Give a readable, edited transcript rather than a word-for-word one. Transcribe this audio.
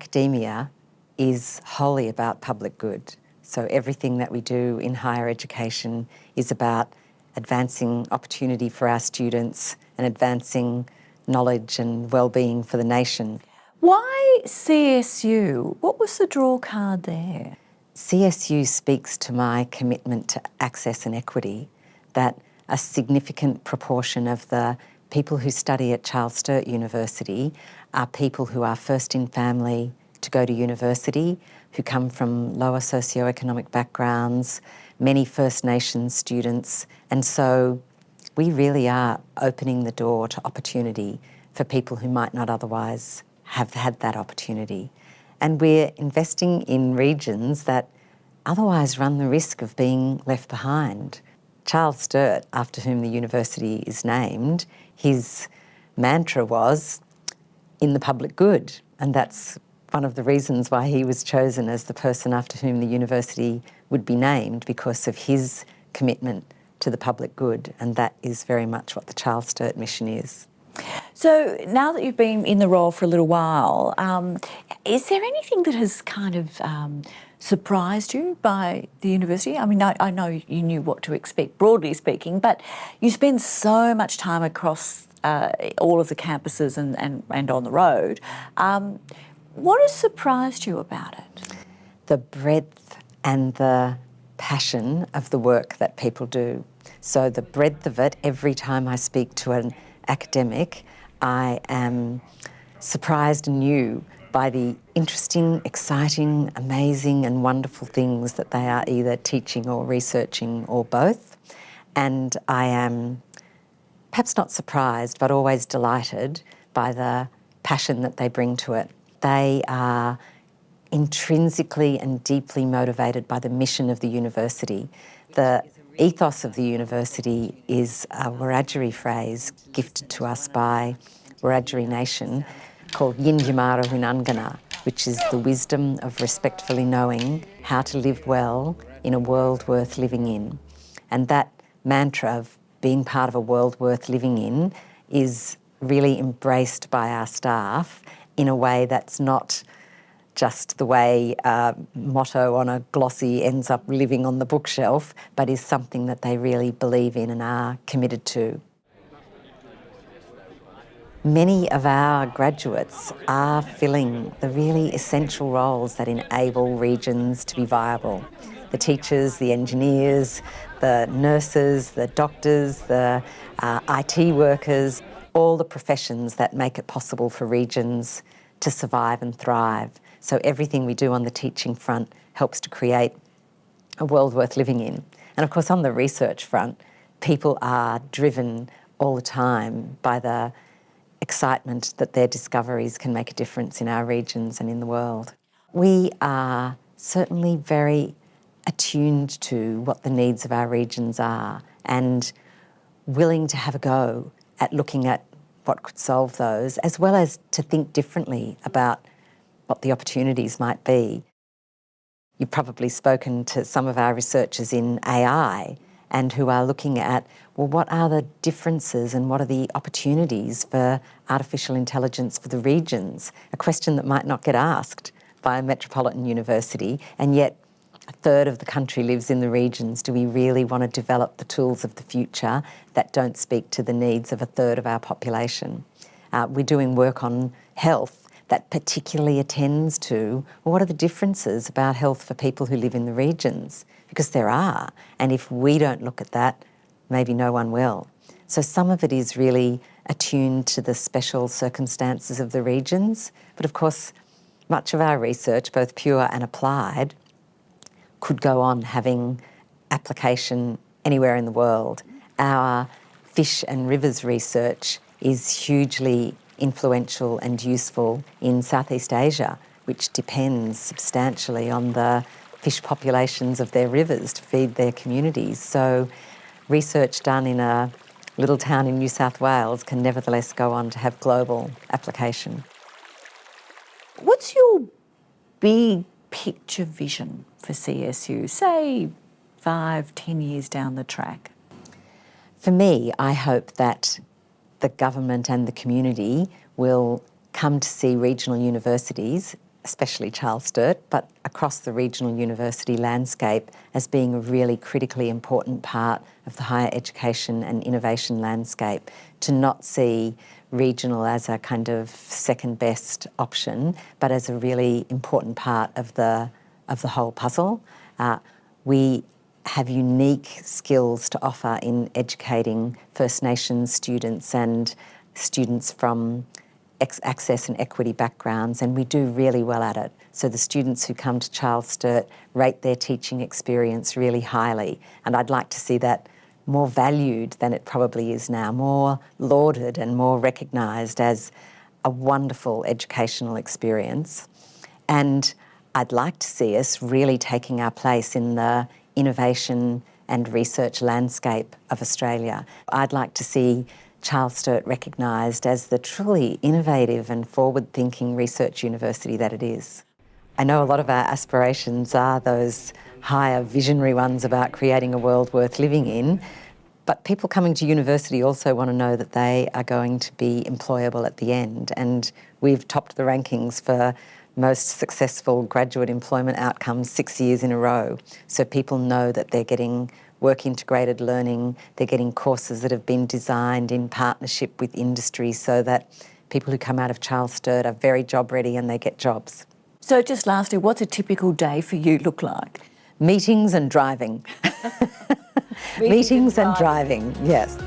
academia is wholly about public good. So everything that we do in higher education is about advancing opportunity for our students and advancing knowledge and well-being for the nation. Why CSU? What was the draw card there? CSU speaks to my commitment to access and equity, that a significant proportion of the people who study at Charles Sturt University are people who are first in family to go to university, who come from lower socioeconomic backgrounds, many First Nations students, and so we really are opening the door to opportunity for people who might not otherwise have had that opportunity. And we're investing in regions that otherwise run the risk of being left behind. Charles Sturt, after whom the university is named, his mantra was, in the public good, and that's one of the reasons why he was chosen as the person after whom the university would be named, because of his commitment to the public good, and that is very much what the Charles Sturt mission is. So now that you've been in the role for a little while, is there anything that has kind of surprised you by the university? I mean, I know you knew what to expect, broadly speaking, but you spend so much time across all of the campuses and on the road. What has surprised you about it? The breadth and the passion of the work that people do. So the breadth of it, every time I speak to an academic, I am surprised anew by the interesting, exciting, amazing and wonderful things that they are either teaching or researching or both. And I am perhaps not surprised, but always delighted by the passion that they bring to it. They are intrinsically and deeply motivated by the mission of the university. The ethos of the university is a Wiradjuri phrase gifted to us by Wiradjuri Nation called Yinjamara Winangana, which is the wisdom of respectfully knowing how to live well in a world worth living in. And that mantra of being part of a world worth living in is really embraced by our staff in a way that's not just the way a motto on a glossy ends up living on the bookshelf, but is something that they really believe in and are committed to. Many of our graduates are filling the really essential roles that enable regions to be viable. The teachers, the engineers, the nurses, the doctors, the IT workers, all the professions that make it possible for regions to survive and thrive. So everything we do on the teaching front helps to create a world worth living in. And of course, on the research front, people are driven all the time by the excitement that their discoveries can make a difference in our regions and in the world. We are certainly very attuned to what the needs of our regions are and willing to have a go at looking at what could solve those, as well as to think differently about what the opportunities might be. You've probably spoken to some of our researchers in AI and who are looking at, well, what are the differences and what are the opportunities for artificial intelligence for the regions? A question that might not get asked by a metropolitan university, and yet a third of the country lives in the regions. Do we really want to develop the tools of the future that don't speak to the needs of a third of our population? We're doing work on health that particularly attends to, well, what are the differences about health for people who live in the regions? Because there are, and if we don't look at that, maybe no one will. So some of it is really attuned to the special circumstances of the regions, but of course, much of our research, both pure and applied, could go on having application anywhere in the world. Our fish and rivers research is hugely influential and useful in Southeast Asia, which depends substantially on the fish populations of their rivers to feed their communities. So research done in a little town in New South Wales can nevertheless go on to have global application. What's your big picture vision for CSU, say 5-10 years down the track? For me, I hope that the government and the community will come to see regional universities especially Charles Sturt, but across the regional university landscape as being a really critically important part of the higher education and innovation landscape, to not see regional as a kind of second best option, but as a really important part of the whole puzzle. We have unique skills to offer in educating First Nations students and students from access and equity backgrounds, and we do really well at it. So the students who come to Charles Sturt rate their teaching experience really highly, and I'd like to see that more valued than it probably is now, more lauded and more recognised as a wonderful educational experience. And I'd like to see us really taking our place in the innovation and research landscape of Australia. I'd like to see Charles Sturt recognised as the truly innovative and forward-thinking research university that it is. I know a lot of our aspirations are those higher visionary ones about creating a world worth living in, but people coming to university also want to know that they are going to be employable at the end, and we've topped the rankings for most successful graduate employment outcomes 6 years in a row. So people know that they're getting work-integrated learning, they're getting courses that have been designed in partnership with industry so that people who come out of Charles Sturt are very job-ready and they get jobs. So just lastly, what's a typical day for you look like? Meetings and driving. Meetings and driving, yes.